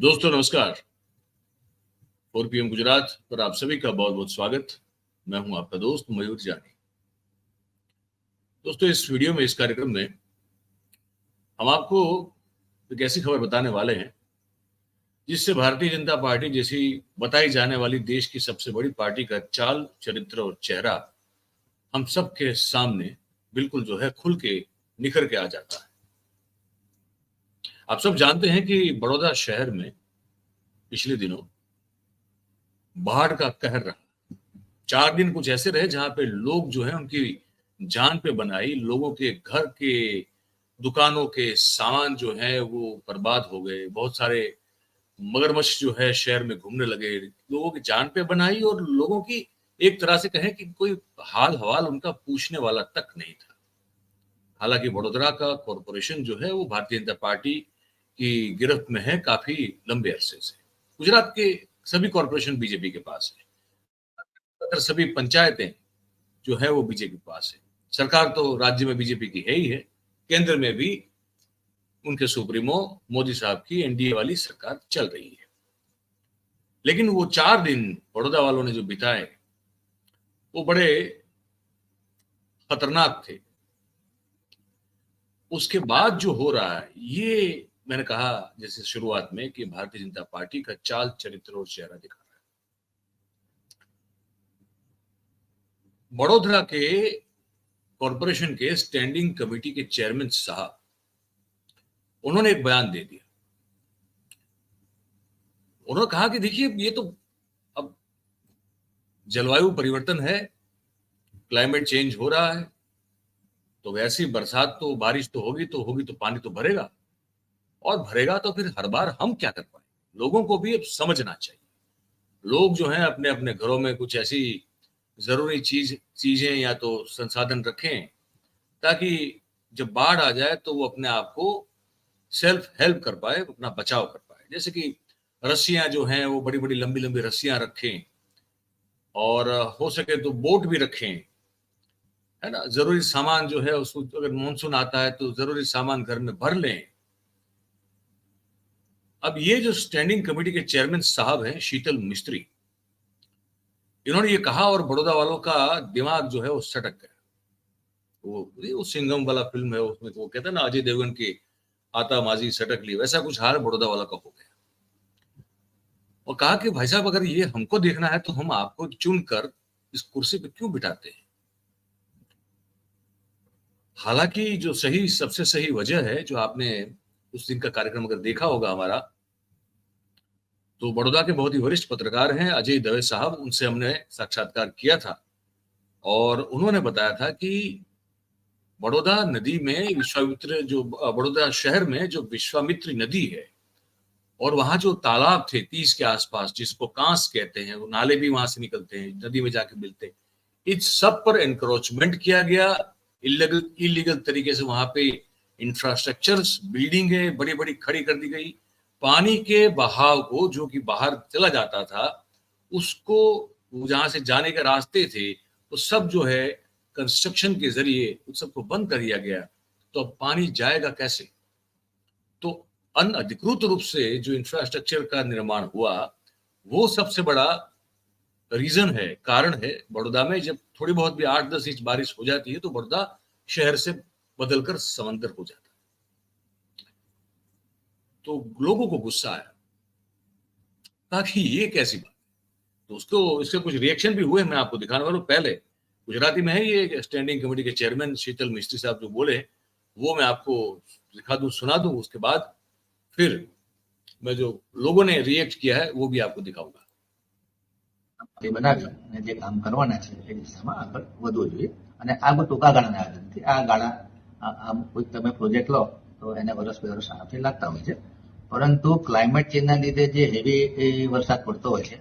दोस्तों नमस्कार। 4 PM गुजरात पर आप सभी का बहुत बहुत स्वागत। मैं हूं आपका दोस्त मयूर जानी। दोस्तों इस वीडियो में, इस कार्यक्रम में हम आपको एक ऐसी खबर बताने वाले हैं जिससे भारतीय जनता पार्टी जैसी बताई जाने वाली देश की सबसे बड़ी पार्टी का चाल, चरित्र और चेहरा हम सबके सामने बिल्कुल जो है खुल के निखर के आ जाता है। आप सब जानते हैं कि बड़ौदा शहर में पिछले दिनों बाढ़ का कहर रहा। 4 दिन कुछ ऐसे रहे जहां पे लोग जो है उनकी जान पे बनाई, लोगों के घर के, दुकानों के सामान जो है वो बर्बाद हो गए। बहुत सारे मगरमच्छ जो है शहर में घूमने लगे, लोगों की जान पे बनाई और लोगों की एक तरह से कहें कि कोई हाल हवाल उनका पूछने वाला तक नहीं था। हालांकि वडोदरा का कॉरपोरेशन जो है वो भारतीय जनता पार्टी की गिरफ्त में है काफी लंबे अरसे से। गुजरात के सभी कॉरपोरेशन बीजेपी के पास है, अगर सभी पंचायतें जो है वो बीजेपी के पास है। सरकार तो राज्य में बीजेपी की है ही है, केंद्र में भी उनके सुप्रीमो मोदी साहब की एनडीए वाली सरकार चल रही है। लेकिन वो 4 दिन बड़ौदा वालों ने जो बिताए वो बड़े खतरनाक थे। उसके बाद जो हो रहा है ये मैंने कहा जैसे शुरुआत में कि भारतीय जनता पार्टी का चाल, चरित्र और चेहरा दिखा रहा है। बड़ोदरा के कॉरपोरेशन के स्टैंडिंग कमेटी के चेयरमैन साहब, उन्होंने एक बयान दे दिया। उन्होंने कहा कि देखिए ये तो अब जलवायु परिवर्तन है, क्लाइमेट चेंज हो रहा है, तो वैसी बरसात तो, बारिश तो होगी तो पानी तो भरेगा, और भरेगा तो फिर हर बार हम क्या कर पाए। लोगों को भी अब समझना चाहिए। लोग जो हैं अपने अपने घरों में कुछ ऐसी जरूरी चीजें या तो संसाधन रखें ताकि जब बाढ़ आ जाए तो वो अपने आप को सेल्फ हेल्प कर पाए, अपना बचाव कर पाए। जैसे कि रस्सियां जो हैं वो बड़ी बड़ी लंबी लंबी रस्सियां रखें, और हो सके तो बोट भी रखें, है ना। जरूरी सामान जो है उसको, अगर मानसून आता है तो जरूरी सामान घर में भर लें। अब ये जो स्टैंडिंग कमेटी के चेयरमैन साहब हैं शीतल मिस्त्री, इन्होंने ये कहा और बड़ौदा वालों का दिमाग जो है वो सटक गया। वो सिंघम वाला फिल्म है, उसमें वो कहते हैं ना अजय देवगन की आता माजी सटक ली, वैसा कुछ हाल बड़ौदा वाला का हो गया। और कहा कि भाई साहब अगर ये हमको देखना है तो हम आपको चुनकर इस कुर्सी पे क्यों बिठाते हैं। हालांकि जो सही, सबसे सही वजह है, जो आपने उस दिन का कार्यक्रम अगर देखा होगा हमारा, तो बड़ौदा के बहुत ही वरिष्ठ पत्रकार हैं अजय दवे साहब, उनसे हमने साक्षात्कार किया था और उन्होंने बताया था कि बड़ौदा नदी में विश्वामित्र, जो बड़ौदा शहर में जो विश्वामित्री नदी है और वहां जो तालाब थे 30 के आसपास, जिसको कांस कहते हैं, वो नाले भी वहां से निकलते हैं, नदी में जाके मिलते हैं, इस सब पर एनक्रोचमेंट किया गया। इलीगल तरीके से वहां पे इंफ्रास्ट्रक्चर्स, बिल्डिंगें बड़ी बड़ी खड़ी कर दी गई। पानी के बहाव को, जो कि बाहर चला जाता था, उसको जहां से जाने के रास्ते थे वो सब जो है कंस्ट्रक्शन के जरिए उस सबको बंद कर दिया गया। तो अब पानी जाएगा कैसे। तो अनअधिकृत रूप से जो इंफ्रास्ट्रक्चर का निर्माण हुआ वो सबसे बड़ा रीजन है, कारण है। बड़ौदा में जब थोड़ी बहुत भी 8-10 इंच बारिश हो जाती है तो बड़ौदा शहर से बदलकर समंदर हो जाता है। तो लोगों को गुस्सा आया, ताकि ये कैसी बात। तो उसको, इसके कुछ रिएक्शन भी हुए, मैं आपको दिखाने वाला हूं। पहले गुजराती में है, ये स्टैंडिंग कमेटी के चेयरमैन शीतल मिस्त्री साहब जो बोले वो मैं आपको दिखा दूं, सुना दूं, उसके बाद फिर मैं जो लोगों ने रिएक्ट किया है वो भी आपको दिखाऊंगा। બનાવી અને જે કામ કરવાના છે એ દિશામાં આગળ વધવું જોઈએ. અને આ બહુ ટૂંકા ગાળાના આયોજન નથી. આ ગાળા આમ કોઈ તમે પ્રોજેક્ટ લો તો એને વર્ષ બે વર્ષ આરામથી લાગતા હોય છે. પરંતુ ક્લાઇમેટ ચેન્જના લીધે જે હેવી વરસાદ પડતો હોય છે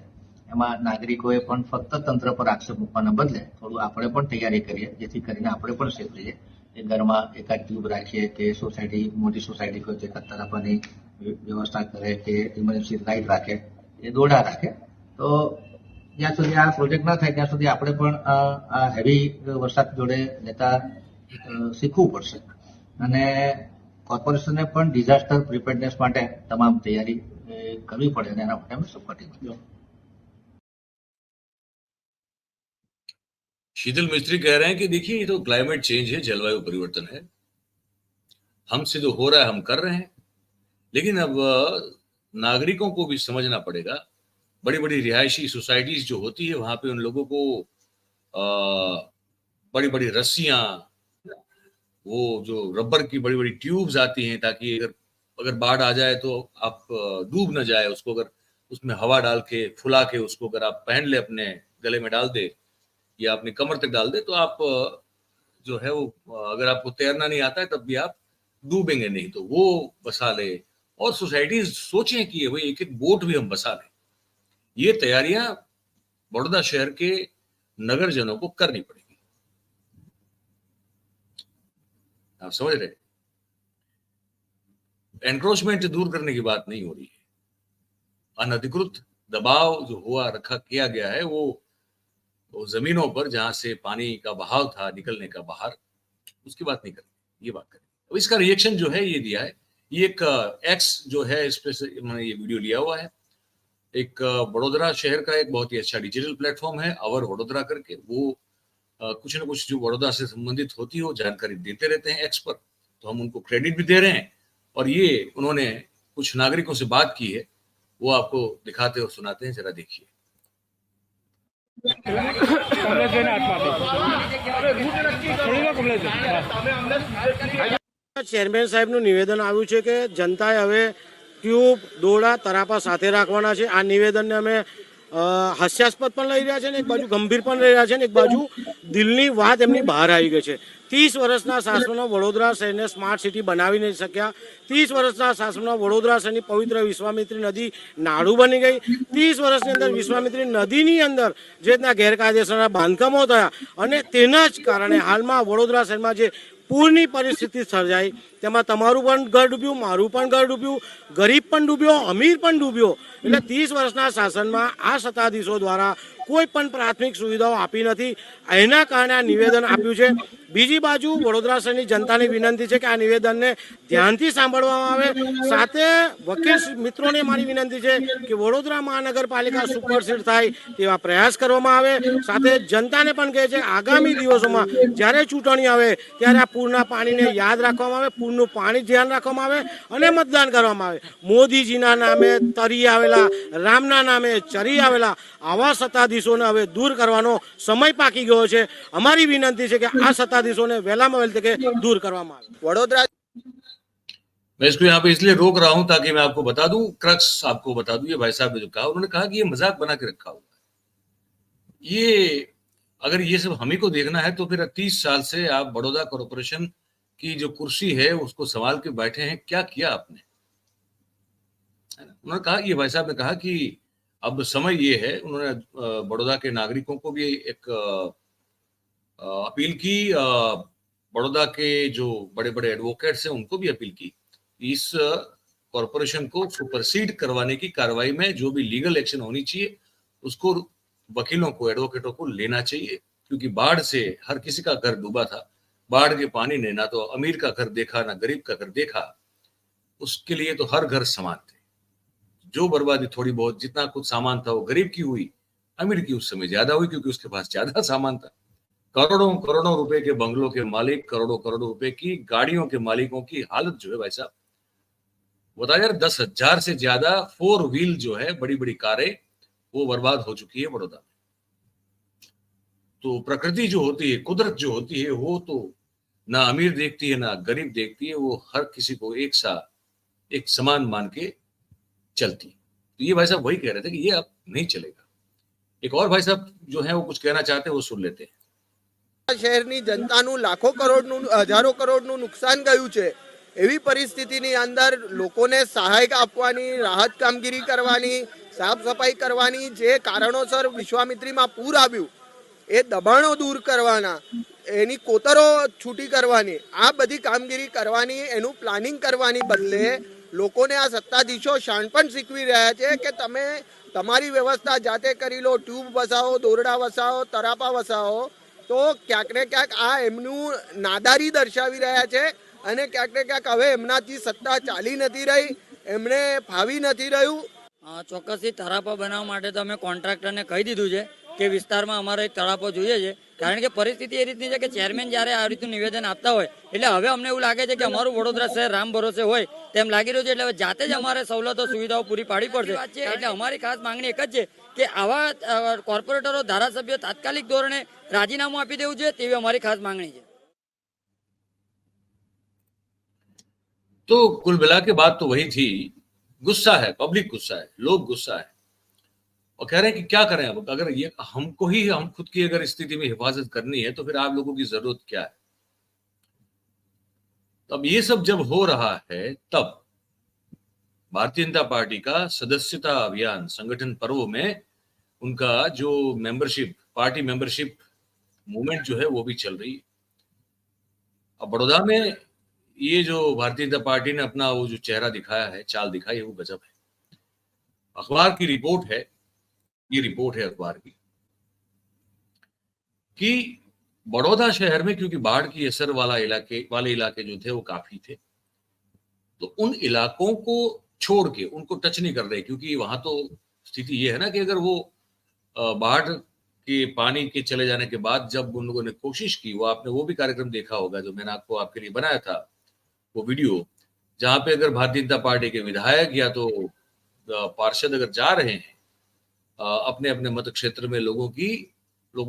એમાં નાગરિકોએ પણ ફક્ત તંત્ર પર આક્ષેપ મૂકવાના બદલે થોડું આપણે પણ તૈયારી કરીએ, જેથી કરીને આપણે પણ સેફ રહીએ. એ ઘરમાં એકાદ ટ્યુબ રાખીએ કે સોસાયટી, મોટી સોસાયટી કોઈ જે તરાપાની વ્યવસ્થા કરે કે ઇમરજન્સી લાઇટ રાખે, એ દોડા રાખે. તો જ્યાં સુધી આ પ્રોજેક્ટ ના થાય ત્યાં સુધી આપણે પણ આ હેવી વરસાદ જોડે લેતા શીખવું પડશે. અને કોર્પોરેશને પણ ડિઝાસ્ટર પ્રિપેરનેસ માટે તમામ તૈયારી કરવી પડે અને એના માટે અમે સબકટિબદ્ધ. शीतल मिस्त्री कह रहे हैं कि देखिए ये तो क्लाइमेट चेंज है, जलवायु परिवर्तन है, हमसे तो हो रहा है, हम कर रहे हैं, लेकिन अब नागरिकों को भी समझना पड़ेगा. बड़ी बड़ी रिहायशी सोसाइटीज जो होती है वहां पे उन लोगों को बड़ी बड़ी रस्सियां, वो जो रबर की बड़ी बड़ी ट्यूब्स आती हैं ताकि अगर अगर बाढ़ आ जाए तो आप डूब न जाए, उसको अगर उसमें हवा डाल के फुला के उसको अगर आप पहन ले, अपने गले में डाल दे या अपनी कमर तक डाल दे, तो आप जो है वो अगर आपको तैरना नहीं आता है तब भी आप डूबेंगे नहीं, तो वो बसा ले. और सोसाइटीज सोचें कि भाई एक एक बोट भी हम बसा लें. ये तैयारियां बड़ौदा शहर के नगरजनों को करनी पड़ेगी. आप समझ रहे, एनक्रोचमेंट दूर करने की बात नहीं हो रही है. अनधिकृत दबाव जो हुआ रखा किया गया है वो जमीनों पर जहां से पानी का बहाव था निकलने का बाहर, उसकी बात नहीं करेंगे, ये बात करेंगे. अब इसका रिएक्शन जो है ये दिया है, ये एक एक्स जो है इस पे से मैंने ये वीडियो लिया हुआ है. एक बड़ोदरा शहर का एक बहुत ही अच्छा डिजिटल प्लेटफॉर्म है अवर वडोदरा करके, वो कुछ ना कुछ जो बड़ौदा से संबंधित होती है वो जानकारी देते रहते हैं एक्स पर, तो हम उनको क्रेडिट भी दे रहे हैं. और ये उन्होंने कुछ नागरिकों से बात की है, वो आपको दिखाते और सुनाते हैं, जरा देखिए. चेरमेन साहेबનું નિવેદન આવ્યું છે કે જનતાએ હવે ટ્યુબ દોરડા તરાપા સાથે રાખવાના છે. આ નિવેદનને અમે હાસ્યાસ્પદ પણ લઈ રહ્યા છે ને એક બાજુ ગંભીર પણ લઈ રહ્યા છે ને એક બાજુ દિલની વાત એમની બહાર આવી ગઈ છે. 30 વર્ષના શાસનમાં વડોદરા શહેરને સ્માર્ટ સિટી બનાવી નહીં શક્યા. 30 વર્ષના શાસનમાં વડોદરા શહેરની પવિત્ર વિશ્વામિત્રી નદી નાળું બની ગઈ. 30 વર્ષની અંદર વિશ્વામિત્રી નદીની અંદર જે રીતના ગેરકાયદેસરના બાંધકામો થયા અને તેના જ કારણે હાલમાં વડોદરા શહેરમાં જે પૂરની પરિસ્થિતિ સર્જાઈ, તેમાં તમારું પણ ઘર ડૂબ્યું, મારું પણ ઘર ડૂબ્યું, ગરીબ પણ ડૂબ્યો, અમીર પણ ડૂબ્યો. એટલે 30 વર્ષના શાસનમાં આ સત્તાધીશો દ્વારા કોઈ પણ પ્રાથમિક સુવિધાઓ આપી નથી. એના કારણે આ નિવેદન આપ્યું છે. બીજી બાજુ વડોદરા શહેરની જનતાની વિનંતી છે કે આ નિવેદનને ધ્યાનથી સાંભળવામાં આવે. સાથે વકીલ મિત્રોને મારી વિનંતી છે કે વડોદરા મહાનગરપાલિકા સુપરસીડ થાય તેવા પ્રયાસ કરવામાં આવે. સાથે જનતાને પણ કહે છે આગામી દિવસોમાં જ્યારે ચૂંટણી આવે ત્યારે આ પૂરના પાણીને યાદ રાખવામાં આવે, પૂરનું પાણી ધ્યાન રાખવામાં આવે અને મતદાન કરવામાં આવે. મોદીજીના નામે તરી આવેલા, રામના નામે ચરી આવેલા આવા સત્તાધીશોને હવે દૂર કરવાનો સમય પાકી ગયો છે. અમારી વિનંતી છે કે આ સત્તાધીશોને વહેલામાં વહેલી તકે दूर કરવામાં આવે. વડોદરા मैं इसको यहाँ पे इसलिए रोक रहा हूं ताकि मैं आपको बता दूं, क्रक्स आपको बता दूं. ये भाई साहब ने जो कहा, उन्होंने कहा कि ये मजाक बना के रखा हुआ है. ये अगर ये सब हम ही को देखना है तो फिर 30 साल से आप बड़ौदा कॉरपोरेशन की जो कुर्सी है उसको संभाल के बैठे हैं, क्या किया आपने? उन्होंने कहा, ये भाई साहब ने कहा कि अब समय ये है, उन्होंने बड़ौदा के नागरिकों को भी एक अपील की, बड़ौदा के जो बड़े बड़े एडवोकेट्स हैं उनको भी अपील की, इस कॉरपोरेशन को सुपरसीड करवाने की कार्रवाई में जो भी लीगल एक्शन होनी चाहिए उसको वकीलों को, एडवोकेटों को लेना चाहिए. क्योंकि बाढ़ से हर किसी का घर डूबा था. बाढ़ के पानी ने ना तो अमीर का घर देखा ना गरीब का घर देखा. उसके लिए तो हर घर समान थे. जो बर्बादी थोड़ी बहुत जितना कुछ सामान था वो गरीब की हुई, अमीर की उस समय ज्यादा हुई क्योंकि उसके पास ज्यादा सामान था. करोड़ों करोड़ों रुपए के बंगलों के मालिक, करोड़ों करोड़ों रुपए की गाड़ियों के मालिकों की हालत जो है भाई साहब, बता यार, 10,000 से ज्यादा 4 व्हील जो है बड़ी बड़ी कारें वो बर्बाद हो चुकी है बड़ौदा में. तो प्रकृति जो होती है, कुदरत जो होती है, वो तो ना अमीर देखती है ना गरीब देखती है, वो हर किसी को एक समान मान के चलती है. तो ये भाई साहब वही कह रहे थे कि ये अब नहीं चलेगा. एक और भाई साहब जो है वो कुछ कहना चाहते हैं, वो सुन लेते हैं. શહેરની જનતાનું લાખો કરોડનું, હજારો કરોડનું નુકસાન ગયું છે. એવી પરિસ્થિતિની અંદર લોકોને સહાય આપવાની, રાહત કામગીરી કરવાની, સાફ સફાઈ કરવાની, જે કારણોસર વિશ્વામિત્રીમાં પૂર આવ્યું એ દબાણો દૂર કરવાના, એની કોતરો છૂટી કરવાની, આ બધી કામગીરી કરવાની, એનું પ્લાનિંગ કરવાની બદલે લોકોને આ સત્તાધીશો શાણપણ શીખવી રહ્યા છે કે તમે તમારી વ્યવસ્થા જાતે કરી લો, ટ્યુબ વસાવો, દોરડા વસાવો, તરાપા વસાવો. તો ક્યાંક ને ક્યાંક આ એમનું નાદારી દર્શાવી રહ્યા છે અને ક્યાંક ને ક્યાંક હવે એમનાથી સત્તા ચાલી નથી રહી, એમને ફાવી નથી રહ્યું ચોક્કસથી તળાપો બનાવવા માટે તો અમે કોન્ટ્રાક્ટરને કહી દીધું છે કે વિસ્તારમાં અમારે એક તળાપો જોઈએ છે, કારણ કે પરિસ્થિતિ એ રીતની છે કે ચેરમેન જ્યારે આ રીતનું નિવેદન આપતા હોય એટલે હવે અમને એવું લાગે છે કે અમારું વડોદરા શહેર રામ ભરોસે હોય તેમ લાગી રહ્યું છે, એટલે હવે જાતે જ અમારે સવલતો સુવિધાઓ પૂરી પાડવી પડશે। એટલે અમારી ખાસ માંગણી એક જ છે કે આવા કોર્પોરેટરો ધારાસભ્યો તાત્કાલિક ધોરણે રાજીનામું આપી દેવું જોઈએ તેવી અમારી ખાસ માંગણી છે। तो कुल मिला के बात तो वही थी, गुस्सा है, पब्लिक गुस्सा है, लोग गुस्सा है और कह रहे हैं कि क्या करें अब, अगर ये हमको ही हम खुद की अगर स्थिति में हिफाजत करनी है तो फिर आप लोगों की जरूरत क्या है। तब ये सब जब हो रहा है तब भारतीय जनता पार्टी का सदस्यता अभियान संगठन पर्व में उनका जो मेंबरशिप, पार्टी मेंबरशिप मूवमेंट जो है वो भी चल रही है। अब बड़ौदा में ये जो भारतीय जनता पार्टी ने अपना वो जो चेहरा दिखाया है, चाल दिखाई है, वो गजब है। अखबार की रिपोर्ट है, ये रिपोर्ट है अखबार की कि बड़ौदा शहर में क्योंकि बाढ़ की असर वाले इलाके जो थे वो काफी थे, तो उन इलाकों को छोड़ के उनको टच नहीं कर रहे, क्योंकि वहां तो स्थिति ये है ना कि अगर वो बाढ़ के पानी के चले जाने के बाद जब उन लोगों ने कोशिश की, वो आपने वो भी कार्यक्रम देखा होगा जो मैंने आपको आपके लिए बनाया था, वो वीडियो, जहां पे अगर भारतीय जनता पार्टी के विधायक या तो पार्षद अगर जा रहे हैं अपने अपने मत क्षेत्र में लोगों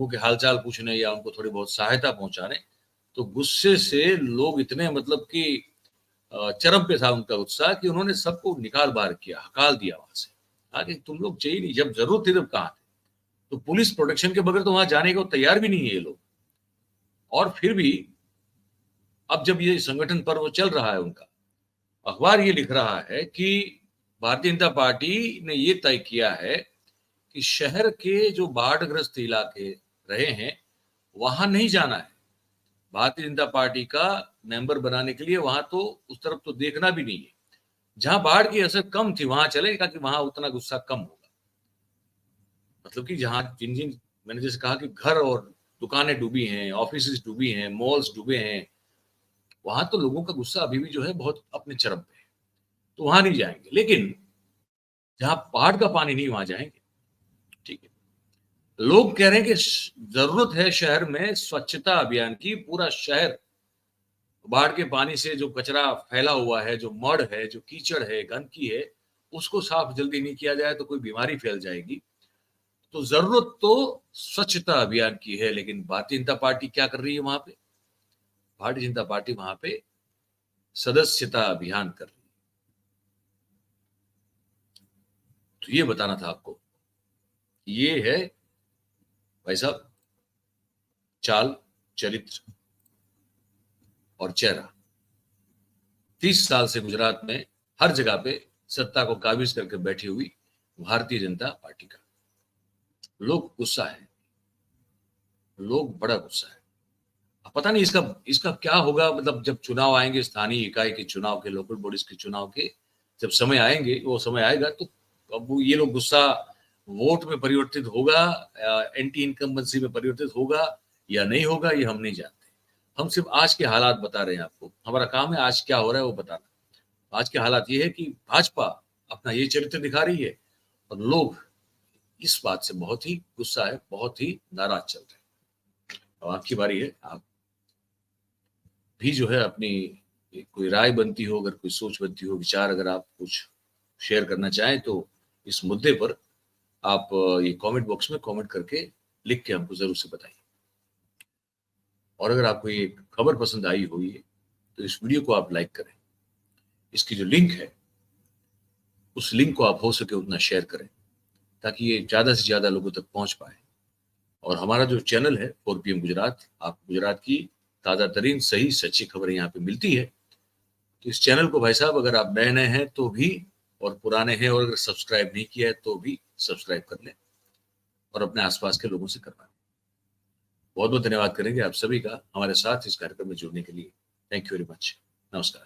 के हालचाल पूछने या उनको थोड़ी बहुत सहायता पहुंचाने, तो गुस्से से लोग इतने मतलब कि चरम पे था उनका गुस्सा कि उन्होंने सबको निकाल बाहर किया, हकाल दिया वहां से। आगे तुम लोग चाहिए नहीं, जब जरूरत थी तब कहाँ थे, तो पुलिस प्रोटेक्शन के बगैर तो वहां जाने को तैयार भी नहीं है ये लोग। और फिर भी अब जब ये संगठन पर्व चल रहा है उनका, अखबार ये लिख रहा है कि भारतीय जनता पार्टी ने ये तय किया है कि शहर के जो बाढ़ग्रस्त इलाके रहे हैं वहां नहीं जाना है। भारतीय जनता पार्टी का मेंबर बनाने के लिए वहां तो उस तरफ तो देखना भी नहीं है, जहां बाढ़ की असर कम थी वहां चलेगा कि वहां उतना गुस्सा कम होगा। मतलब कि जहां जिन जिन मैंने जैसे कहा कि घर और दुकानें डूबी हैं, ऑफिस डूबी हैं, मॉल्स डूबे हैं, वहां तो लोगों का गुस्सा अभी भी जो है बहुत अपने चरम पे है, तो वहां नहीं जाएंगे। लेकिन जहां पहाड़ का पानी नहीं वहां जाएंगे, ठीक है। लोग कह रहे हैं कि जरूरत है शहर में स्वच्छता अभियान की, पूरा शहर बाढ़ के पानी से जो कचरा फैला हुआ है, जो मड है, जो कीचड़ है, गंदगी है, उसको साफ जल्दी नहीं किया जाए तो कोई बीमारी फैल जाएगी। तो जरूरत तो स्वच्छता अभियान की है, लेकिन भारतीय जनता पार्टी क्या कर रही है वहां पे? भारतीय जनता पार्टी वहां पे सदस्यता अभियान कर रही है। तो ये बताना था आपको, ये है भाई साहब चाल, चरित्र और चेहरा। 30 साल से गुजरात में हर जगह पे सत्ता को काबिज करके बैठी हुई भारतीय जनता पार्टी का। लोग गुस्सा है, लोग बड़ा गुस्सा है। अब पता नहीं इसका क्या होगा, मतलब जब चुनाव आएंगे, स्थानीय इकाई के चुनाव के, लोकल बॉडीज के चुनाव के जब समय आएंगे, वो समय आएगा तो अब ये लोग गुस्सा वोट में परिवर्तित होगा, एंटी इनकम्बेंसी में परिवर्तित होगा या नहीं होगा, ये हम नहीं जानते। हम सिर्फ आज के हालात बता रहे हैं आपको। हमारा काम है आज क्या हो रहा है वो बताना। आज के हालात ये है कि भाजपा अपना ये चरित्र दिखा रही है और लोग इस बात से बहुत ही गुस्सा है, बहुत ही नाराज चल रहे हैं। अब आपकी बारी है, आप भी जो है अपनी कोई राय बनती हो, अगर कोई सोच बनती हो, विचार अगर आप कुछ शेयर करना चाहें तो इस मुद्दे पर आप ये कमेंट बॉक्स में कमेंट करके लिख के हमको जरूर से बताइए। और अगर आपको ये खबर पसंद आई हुई है तो इस वीडियो को आप लाइक करें। इसकी जो लिंक है उस लिंक को आप हो सके उतना शेयर करें ताकि ये ज्यादा से ज्यादा लोगों तक पहुंच पाए। और हमारा जो चैनल है 4 PM गुजरात, आप गुजरात की ताजा तरीन सही सच्ची खबरें यहाँ पे मिलती है। तो इस चैनल को भाई साहब अगर आप नए हैं तो भी, और पुराने हैं और अगर सब्सक्राइब नहीं किया है तो भी सब्सक्राइब कर लें और अपने आसपास के लोगों से करवाएं। बहुत बहुत धन्यवाद करेंगे आप सभी का हमारे साथ इस कार्यक्रम में जुड़ने के लिए। Thank you very much. नमस्कार।